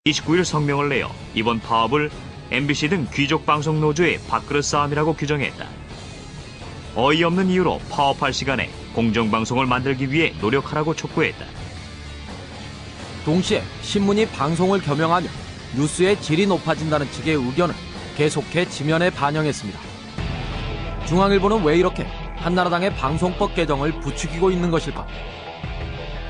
29일 성명을 내어 이번 파업을 MBC 등 귀족 방송 노조의 밥그릇 싸움이라고 규정했다. 어이없는 이유로 파업할 시간에 공정방송을 만들기 위해 노력하라고 촉구했다. 동시에 신문이 방송을 겸용하며 뉴스의 질이 높아진다는 측의 의견을 계속해 지면에 반영했습니다. 중앙일보는 왜 이렇게 한나라당의 방송법 개정을 부추기고 있는 것일까?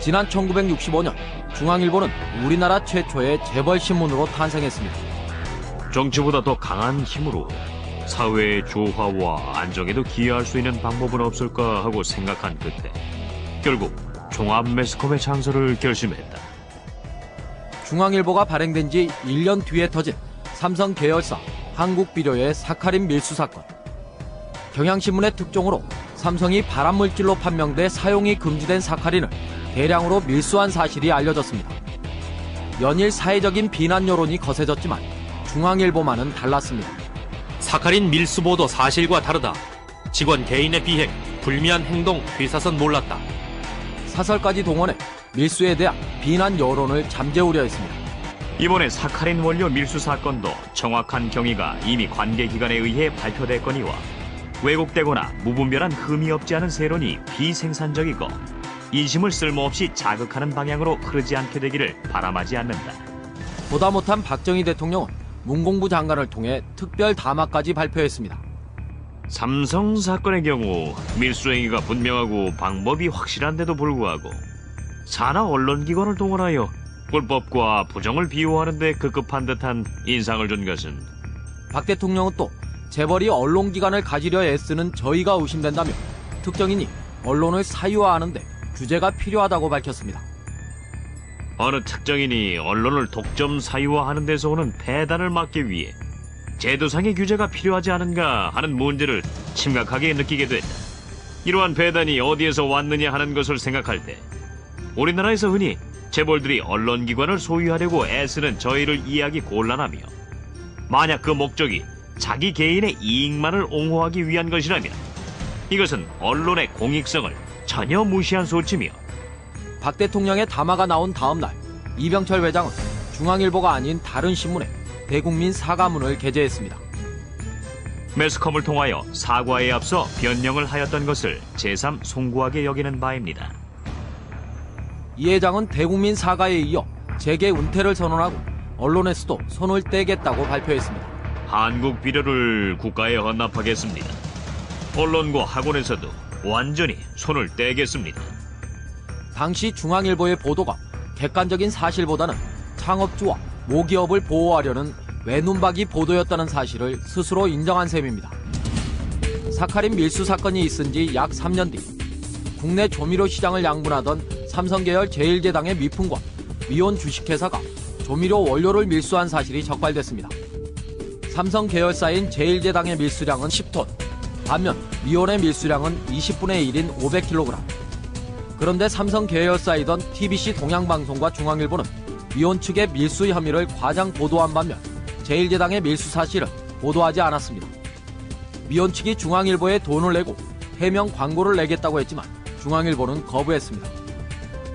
지난 1965년 중앙일보는 우리나라 최초의 재벌신문으로 탄생했습니다. 정치보다 더 강한 힘으로 사회의 조화와 안정에도 기여할 수 있는 방법은 없을까 하고 생각한 끝에 결국 종합 매스컴의 창설을 결심했다. 중앙일보가 발행된 지 1년 뒤에 터진 삼성 계열사 한국비료의 사카린 밀수 사건. 경향신문의 특종으로 삼성이 발암물질로 판명돼 사용이 금지된 사카린을 대량으로 밀수한 사실이 알려졌습니다. 연일 사회적인 비난 여론이 거세졌지만 중앙일보만은 달랐습니다. 사카린 밀수 보도 사실과 다르다. 직원 개인의 비행, 불미한 행동, 회사선 몰랐다. 사설까지 동원해 밀수에 대한 비난 여론을 잠재우려 했습니다. 이번에 사카린 원료 밀수 사건도 정확한 경위가 이미 관계기관에 의해 발표됐거니와 왜곡되거나 무분별한 흠이 없지 않은 세론이 비생산적이고 인심을 쓸모없이 자극하는 방향으로 흐르지 않게 되기를 바람하지 않는다. 보다 못한 박정희 대통령은 문공부 장관을 통해 특별 담화까지 발표했습니다. 삼성 사건의 경우 밀수 행위가 분명하고 방법이 확실한데도 불구하고 산하 언론기관을 동원하여 불법과 부정을 비호하는 데 급급한 듯한 인상을 준 것은 박 대통령은 또 재벌이 언론기관을 가지려 애쓰는 저희가 의심된다며 특정인이 언론을 사유화하는데 규제가 필요하다고 밝혔습니다. 어느 특정인이 언론을 독점 사유화하는 데서 오는 폐단을 막기 위해 제도상의 규제가 필요하지 않은가 하는 문제를 심각하게 느끼게 됐다. 이러한 배단이 어디에서 왔느냐 하는 것을 생각할 때 우리나라에서 흔히 재벌들이 언론기관을 소유하려고 애쓰는 저희를 이해하기 곤란하며 만약 그 목적이 자기 개인의 이익만을 옹호하기 위한 것이라면 이것은 언론의 공익성을 전혀 무시한 소치며 박 대통령의 담화가 나온 다음 날 이병철 회장은 중앙일보가 아닌 다른 신문에 대국민 사과문을 게재했습니다. 매스컴을 통하여 사과에 앞서 변명을 하였던 것을 제삼 송구하게 여기는 바입니다. 이 회장은 대국민 사과에 이어 재계 은퇴를 선언하고 언론에서도 손을 떼겠다고 발표했습니다. 한국 비료를 국가에 헌납하겠습니다. 언론과 학원에서도 완전히 손을 떼겠습니다. 당시 중앙일보의 보도가 객관적인 사실보다는 창업주와 모기업을 보호하려는 외눈박이 보도였다는 사실을 스스로 인정한 셈입니다. 사카린 밀수 사건이 있은 지 약 3년 뒤 국내 조미료 시장을 양분하던 삼성계열 제1제당의 미풍과 미온 주식회사가 조미료 원료를 밀수한 사실이 적발됐습니다. 삼성 계열사인 제1제당의 밀수량은 10톤, 반면 미온의 밀수량은 20분의 1인 500kg. 그런데 삼성 계열사이던 TBC 동양방송과 중앙일보는 미온 측의 밀수 혐의를 과장 보도한 반면 제1제당의 밀수 사실은 보도하지 않았습니다. 미온 측이 중앙일보에 돈을 내고 해명 광고를 내겠다고 했지만 중앙일보는 거부했습니다.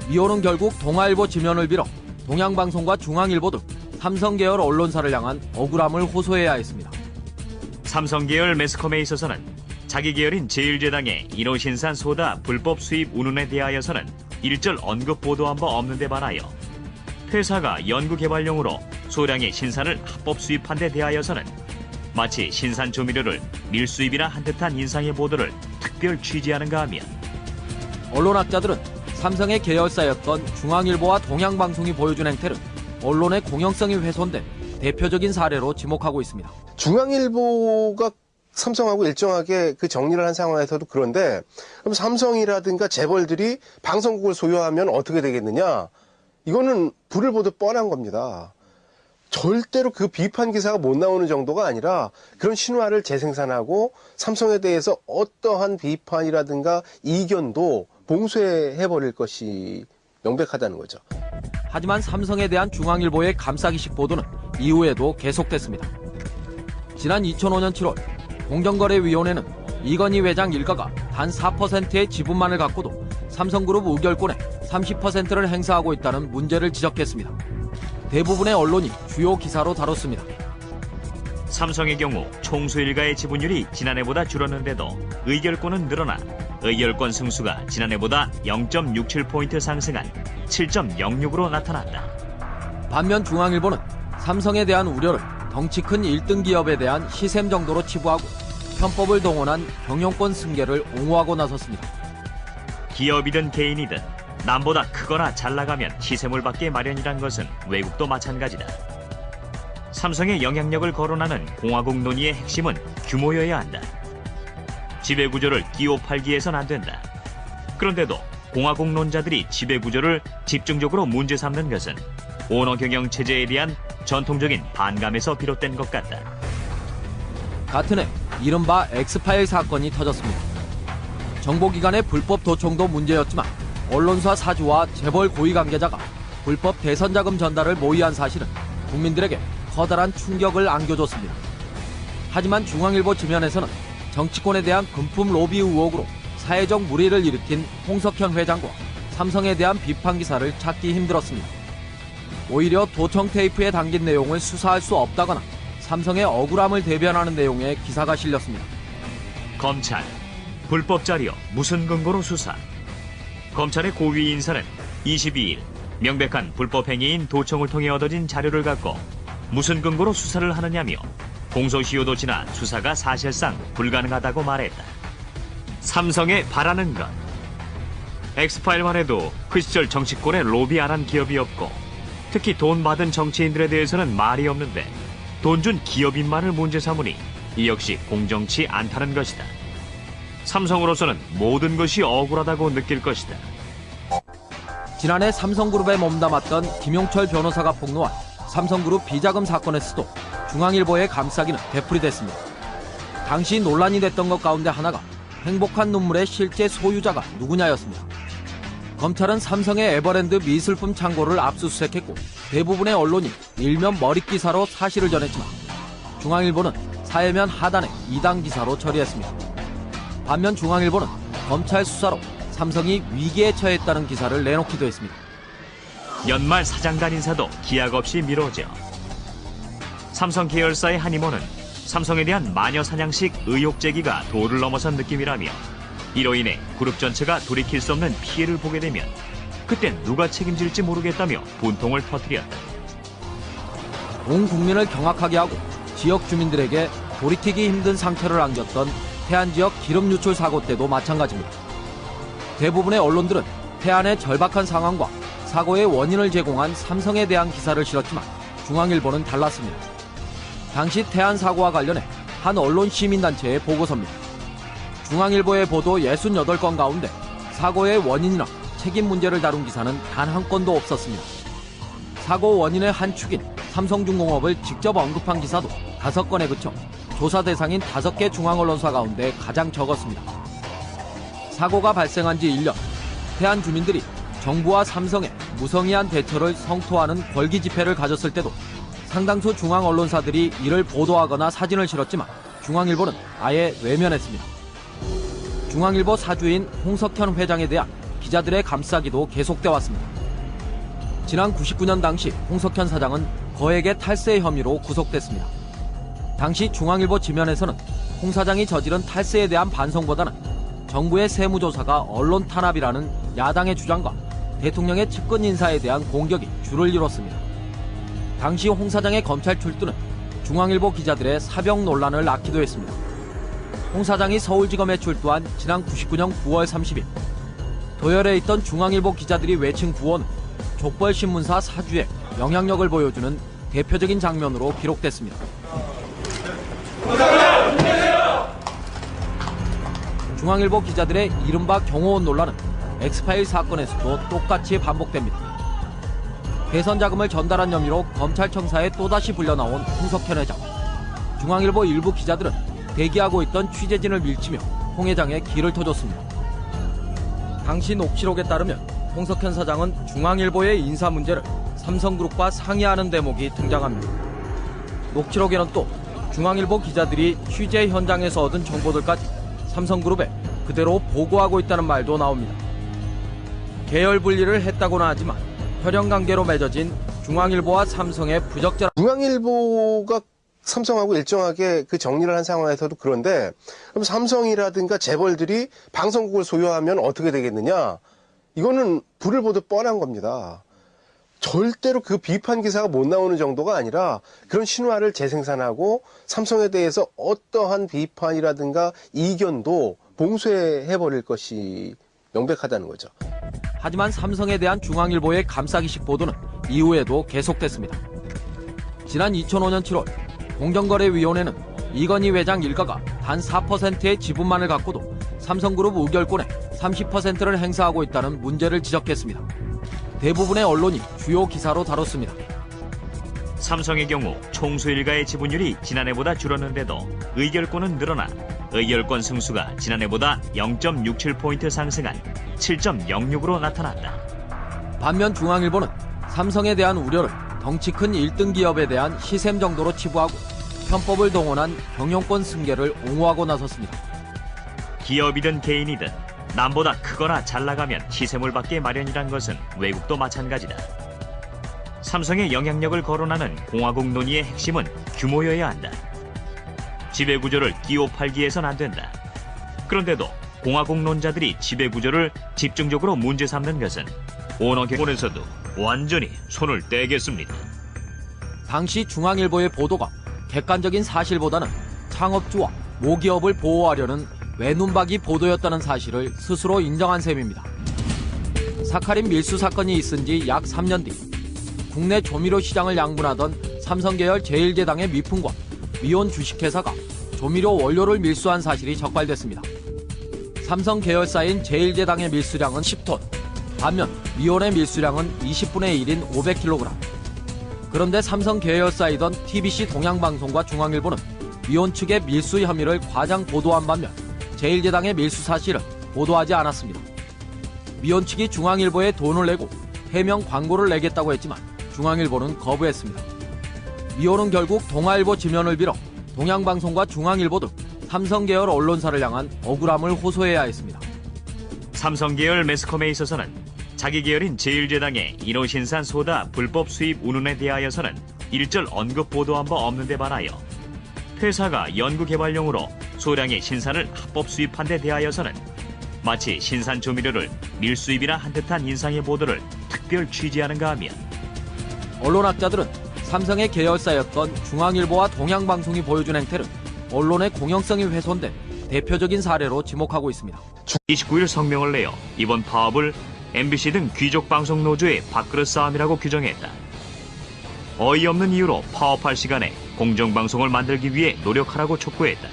미온은 결국 동아일보 지면을 빌어 동양방송과 중앙일보 등 삼성계열 언론사를 향한 억울함을 호소해야 했습니다. 삼성계열 매스컴에 있어서는 자기 계열인 제1제당의 인호신산 소다 불법 수입 운운에 대하여서는 일절 언급 보도한 바 없는 데 반하여 회사가 연구개발용으로 소량의 신산을 합법 수입한 데 대하여서는 마치 신산 조미료를 밀수입이나 한 듯한 인상의 보도를 특별 취재하는가 하면 언론학자들은 삼성의 계열사였던 중앙일보와 동양방송이 보여준 행태를 언론의 공영성이 훼손된 대표적인 사례로 지목하고 있습니다. 중앙일보가 삼성하고 일정하게 그 정리를 한 상황에서도 그런데 그럼 삼성이라든가 재벌들이 방송국을 소유하면 어떻게 되겠느냐? 이거는 불을 보듯 뻔한 겁니다. 절대로 그 비판 기사가 못 나오는 정도가 아니라 그런 신화를 재생산하고 삼성에 대해서 어떠한 비판이라든가 이견도 봉쇄해버릴 것이 명백하다는 거죠. 하지만 삼성에 대한 중앙일보의 감싸기식 보도는 이후에도 계속됐습니다. 지난 2005년 7월 공정거래위원회는 이건희 회장 일가가 단 4%의 지분만을 갖고도 삼성그룹 의결권의 30%를 행사하고 있다는 문제를 지적했습니다. 대부분의 언론이 주요 기사로 다뤘습니다. 삼성의 경우 총수 일가의 지분율이 지난해보다 줄었는데도 의결권은 늘어나 의결권 승수가 지난해보다 0.67포인트 상승한 7.06으로 나타났다. 반면 중앙일보는 삼성에 대한 우려를 덩치 큰 1등 기업에 대한 시샘 정도로 치부하고 편법을 동원한 경영권 승계를 옹호하고 나섰습니다. 기업이든 개인이든 남보다 크거나 잘 나가면 시샘을 받게 마련이란 것은 외국도 마찬가지다. 삼성의 영향력을 거론하는 공화국 논의의 핵심은 규모여야 한다. 지배구조를 끼워팔기해선 안 된다. 그런데도 공화국론자들이 지배구조를 집중적으로 문제 삼는 것은 오너 경영 체제에 대한 전통적인 반감에서 비롯된 것 같다. 같은 해 이른바 엑스파일 사건이 터졌습니다. 정보기관의 불법 도청도 문제였지만 언론사 사주와 재벌 고위 관계자가 불법 대선자금 전달을 모의한 사실은 국민들에게 커다란 충격을 안겨줬습니다. 하지만 중앙일보 지면에서는 정치권에 대한 금품 로비 의혹으로 사회적 물의를 일으킨 홍석현 회장과 삼성에 대한 비판 기사를 찾기 힘들었습니다. 오히려 도청 테이프에 담긴 내용을 수사할 수 없다거나 삼성의 억울함을 대변하는 내용의 기사가 실렸습니다. 검찰, 불법 자료 무슨 근거로 수사? 검찰의 고위 인사는 22일 명백한 불법 행위인 도청을 통해 얻어진 자료를 갖고 무슨 근거로 수사를 하느냐며 공소시효도 지나 수사가 사실상 불가능하다고 말했다. 삼성에 바라는 것. 엑스파일만 해도 그 시절 정치권에 로비 안 한 기업이 없고 특히 돈 받은 정치인들에 대해서는 말이 없는데 돈 준 기업인만을 문제 삼으니 이 역시 공정치 않다는 것이다. 삼성으로서는 모든 것이 억울하다고 느낄 것이다. 지난해 삼성그룹에 몸담았던 김용철 변호사가 폭로한 삼성그룹 비자금 사건에서도 중앙일보의 감싸기는 되풀이됐습니다. 당시 논란이 됐던 것 가운데 하나가 행복한 눈물의 실제 소유자가 누구냐였습니다. 검찰은 삼성의 에버랜드 미술품 창고를 압수수색했고 대부분의 언론이 일면 머릿기사로 사실을 전했지만 중앙일보는 사회면 하단의 2당 기사로 처리했습니다. 반면 중앙일보는 검찰 수사로 삼성이 위기에 처했다는 기사를 내놓기도 했습니다. 연말 사장단 인사도 기약 없이 미뤄져. 삼성 계열사의 한 임원은 삼성에 대한 마녀 사냥식 의혹 제기가 도를 넘어선 느낌이라며 이로 인해 그룹 전체가 돌이킬 수 없는 피해를 보게 되면 그땐 누가 책임질지 모르겠다며 분통을 터뜨렸다. 온 국민을 경악하게 하고 지역 주민들에게 돌이키기 힘든 상처를 안겼던 태안 지역 기름 유출 사고 때도 마찬가지입니다. 대부분의 언론들은 태안의 절박한 상황과 사고의 원인을 제공한 삼성에 대한 기사를 실었지만 중앙일보는 달랐습니다. 당시 태안 사고와 관련해 한 언론 시민단체의 보고서입니다. 중앙일보의 보도 68건 가운데 사고의 원인이나 책임 문제를 다룬 기사는 단 한 건도 없었습니다. 사고 원인의 한 축인 삼성중공업을 직접 언급한 기사도 5건에 그쳐 조사 대상인 5개 중앙언론사 가운데 가장 적었습니다. 사고가 발생한 지 1년, 태안 주민들이 정부와 삼성의 무성의한 대처를 성토하는 벌기 집회를 가졌을 때도 상당수 중앙 언론사들이 이를 보도하거나 사진을 실었지만 중앙일보는 아예 외면했습니다. 중앙일보 사주인 홍석현 회장에 대한 기자들의 감싸기도 계속돼 왔습니다. 지난 99년 당시 홍석현 사장은 거액의 탈세 혐의로 구속됐습니다. 당시 중앙일보 지면에서는 홍 사장이 저지른 탈세에 대한 반성보다는 정부의 세무조사가 언론 탄압이라는 야당의 주장과 대통령의 측근 인사에 대한 공격이 줄을 이뤘습니다. 당시 홍 사장의 검찰 출두는 중앙일보 기자들의 사병 논란을 낳기도 했습니다. 홍 사장이 서울지검에 출두한 지난 99년 9월 30일 도열에 있던 중앙일보 기자들이 외친 구호는 족벌신문사 사주의 영향력을 보여주는 대표적인 장면으로 기록됐습니다. 중앙일보 기자들의 이른바 경호원 논란은 엑스파일 사건에서도 똑같이 반복됩니다. 대선 자금을 전달한 혐의로 검찰청사에 또다시 불려나온 홍석현 회장. 중앙일보 일부 기자들은 대기하고 있던 취재진을 밀치며 홍 회장의 길을 터줬습니다. 당시 녹취록에 따르면 홍석현 사장은 중앙일보의 인사 문제를 삼성그룹과 상의하는 대목이 등장합니다. 녹취록에는 또 중앙일보 기자들이 취재 현장에서 얻은 정보들까지 삼성그룹에 그대로 보고하고 있다는 말도 나옵니다. 계열 분리를 했다고는 하지만 혈연 관계로 맺어진 중앙일보와 삼성의 부적절 중앙일보가 삼성하고 일정하게 그 정리를 한 상황에서도 그런데 그럼 삼성이라든가 재벌들이 방송국을 소유하면 어떻게 되겠느냐? 이거는 불을 보듯 뻔한 겁니다. 절대로 그 비판 기사가 못 나오는 정도가 아니라 그런 신화를 재생산하고 삼성에 대해서 어떠한 비판이라든가 이견도 봉쇄해버릴 것이 명백하다는 거죠. 하지만 삼성에 대한 중앙일보의 감싸기식 보도는 이후에도 계속됐습니다. 지난 2005년 7월 공정거래위원회는 이건희 회장 일가가 단 4%의 지분만을 갖고도 삼성그룹 의결권의 30%를 행사하고 있다는 문제를 지적했습니다. 대부분의 언론이 주요 기사로 다뤘습니다. 삼성의 경우 총수 일가의 지분율이 지난해보다 줄었는데도 의결권은 늘어나 의결권 승수가 지난해보다 0.67포인트 상승한 7.06으로 나타났다. 반면 중앙일보는 삼성에 대한 우려를 덩치 큰 1등 기업에 대한 시샘 정도로 치부하고 편법을 동원한 경영권 승계를 옹호하고 나섰습니다. 기업이든 개인이든 남보다 크거나 잘 나가면 시샘을 받게 마련이란 것은 외국도 마찬가지다. 삼성의 영향력을 거론하는 공화국 논의의 핵심은 규모여야 한다. 지배구조를 끼워팔기해선 안 된다. 그런데도 공화국론자들이 지배구조를 집중적으로 문제 삼는 것은 오너경원에서도 완전히 손을 떼겠습니다. 당시 중앙일보의 보도가 객관적인 사실보다는 창업주와 모기업을 보호하려는 외눈박이 보도였다는 사실을 스스로 인정한 셈입니다. 사카린 밀수 사건이 있은 지 약 3년 뒤 국내 조미료 시장을 양분하던 삼성계열 제1제당의 미풍과 미온 주식회사가 조미료 원료를 밀수한 사실이 적발됐습니다. 삼성 계열사인 제1제당의 밀수량은 10톤, 반면 미온의 밀수량은 20분의 1인 500kg. 그런데 삼성 계열사이던 TBC 동양방송과 중앙일보는 미온 측의 밀수 혐의를 과장 보도한 반면 제1제당의 밀수 사실은 보도하지 않았습니다. 미온 측이 중앙일보에 돈을 내고 해명 광고를 내겠다고 했지만 중앙일보는 거부했습니다. 미온은 결국 동아일보 지면을 빌어 동양방송과 중앙일보 등 삼성 계열 언론사를 향한 억울함을 호소해야 했습니다. 삼성 계열 매스컴에 있어서는 자기 계열인 제1제당의 인호신산 소다 불법 수입 운운에 대하여서는 일절 언급 보도한 바 없는 데 반하여 회사가 연구개발용으로 소량의 신산을 합법 수입한 데 대하여서는 마치 신산 조미료를 밀수입이나 한 듯한 인상의 보도를 특별 취재하는가 하면 언론학자들은 삼성의 계열사였던 중앙일보와 동양방송이 보여준 행태를 언론의 공영성이 훼손된 대표적인 사례로 지목하고 있습니다. 29일 성명을 내어 이번 파업을 MBC 등 귀족 방송 노조의 밥그릇 싸움이라고 규정했다. 어이없는 이유로 파업할 시간에 공정방송을 만들기 위해 노력하라고 촉구했다.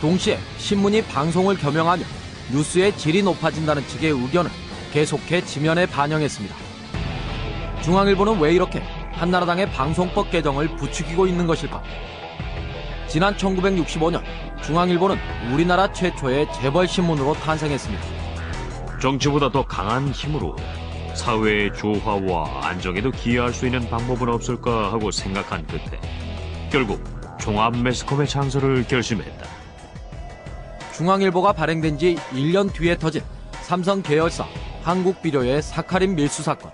동시에 신문이 방송을 겸용하며 뉴스의 질이 높아진다는 측의 의견을 계속해 지면에 반영했습니다. 중앙일보는 왜 이렇게 한나라당의 방송법 개정을 부추기고 있는 것일까? 지난 1965년 중앙일보는 우리나라 최초의 재벌신문으로 탄생했습니다. 정치보다 더 강한 힘으로 사회의 조화와 안정에도 기여할 수 있는 방법은 없을까 하고 생각한 끝에 결국 종합 매스컴의 창설을 결심했다. 중앙일보가 발행된 지 1년 뒤에 터진 삼성 계열사 한국비료의 사카린 밀수 사건.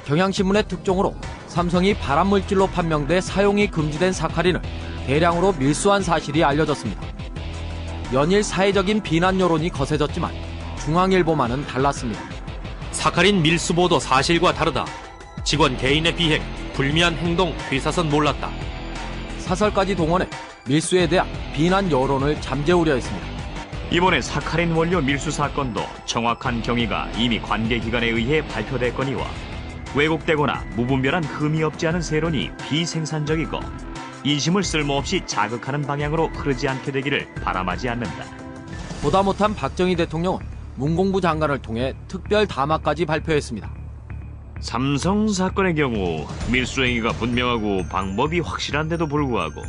경향신문의 특종으로 삼성이 발암물질로 판명돼 사용이 금지된 사카린을 대량으로 밀수한 사실이 알려졌습니다. 연일 사회적인 비난 여론이 거세졌지만 중앙일보만은 달랐습니다. 사카린 밀수 보도 사실과 다르다. 직원 개인의 비행, 불미한 행동, 회사선 몰랐다. 사설까지 동원해 밀수에 대한 비난 여론을 잠재우려 했습니다. 이번에 사카린 원료 밀수 사건도 정확한 경위가 이미 관계기관에 의해 발표됐거니와 왜곡되거나 무분별한 흠이 없지 않은 세론이 비생산적이고 인심을 쓸모없이 자극하는 방향으로 흐르지 않게 되기를 바람하지 않는다. 보다 못한 박정희 대통령은 문공부 장관을 통해 특별 담화까지 발표했습니다. 삼성 사건의 경우 밀수 행위가 분명하고 방법이 확실한데도 불구하고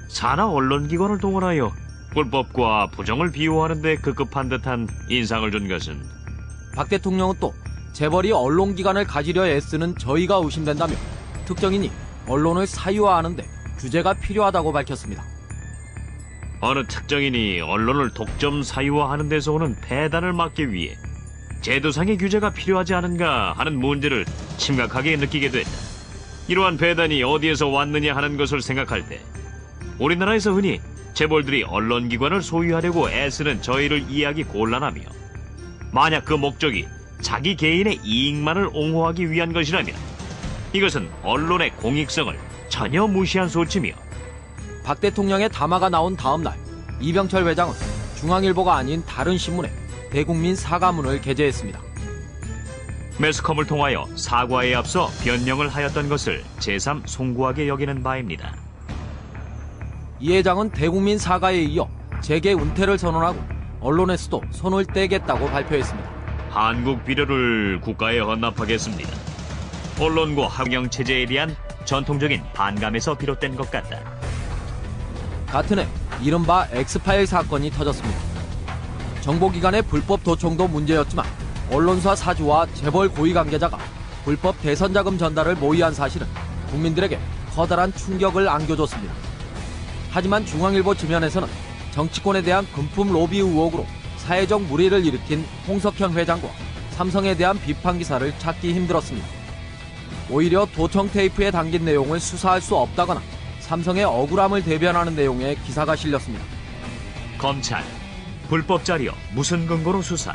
산하 언론기관을 동원하여 불법과 부정을 비호하는 데 급급한 듯한 인상을 준 것은 박 대통령은 또 재벌이 언론기관을 가지려 애쓰는 저희가 의심된다며 특정인이 언론을 사유화하는데 규제가 필요하다고 밝혔습니다. 어느 특정인이 언론을 독점 사유화하는 데서 오는 폐단을 막기 위해 제도상의 규제가 필요하지 않은가 하는 문제를 심각하게 느끼게 됐다. 이러한 배단이 어디에서 왔느냐 하는 것을 생각할 때 우리나라에서 흔히 재벌들이 언론기관을 소유하려고 애쓰는 저희를 이해하기 곤란하며, 만약 그 목적이 자기 개인의 이익만을 옹호하기 위한 것이라면 이것은 언론의 공익성을 전혀 무시한 소치며, 박 대통령의 담화가 나온 다음 날 이병철 회장은 중앙일보가 아닌 다른 신문에 대국민 사과문을 게재했습니다. 매스컴을 통하여 사과에 앞서 변명을 하였던 것을 제삼 송구하게 여기는 바입니다. 이 회장은 대국민 사과에 이어 재계 은퇴를 선언하고 언론에서도 손을 떼겠다고 발표했습니다. 한국 비료를 국가에 헌납하겠습니다. 언론과 학영 체제에 대한 전통적인 반감에서 비롯된 것 같다. 같은 해 이른바 엑스파일 사건이 터졌습니다. 정보기관의 불법 도청도 문제였지만 언론사 사주와 재벌 고위 관계자가 불법 대선자금 전달을 모의한 사실은 국민들에게 커다란 충격을 안겨줬습니다. 하지만 중앙일보 지면에서는 정치권에 대한 금품 로비 의혹으로 사회적 물의를 일으킨 홍석현 회장과 삼성에 대한 비판 기사를 찾기 힘들었습니다. 오히려 도청 테이프에 담긴 내용을 수사할 수 없다거나 삼성의 억울함을 대변하는 내용의 기사가 실렸습니다. 검찰, 불법 자료 무슨 근거로 수사?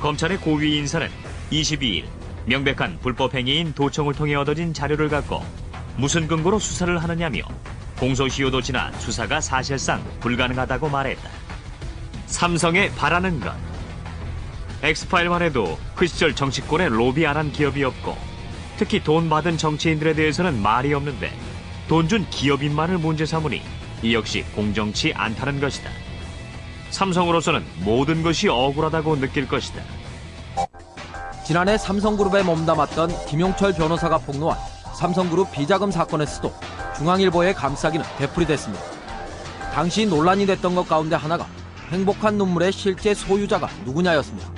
검찰의 고위 인사는 22일 명백한 불법 행위인 도청을 통해 얻어진 자료를 갖고 무슨 근거로 수사를 하느냐며 공소시효도 지나 수사가 사실상 불가능하다고 말했다. 삼성에 바라는 것. 엑스파일만 해도 그 시절 정치권에 로비 안 한 기업이 없고, 특히 돈 받은 정치인들에 대해서는 말이 없는데 돈 준 기업인만을 문제 삼으니 이 역시 공정치 않다는 것이다. 삼성으로서는 모든 것이 억울하다고 느낄 것이다. 지난해 삼성그룹에 몸담았던 김용철 변호사가 폭로한 삼성그룹 비자금 사건에서도 중앙일보의 감싸기는 되풀이됐습니다. 당시 논란이 됐던 것 가운데 하나가 행복한 눈물의 실제 소유자가 누구냐였습니다.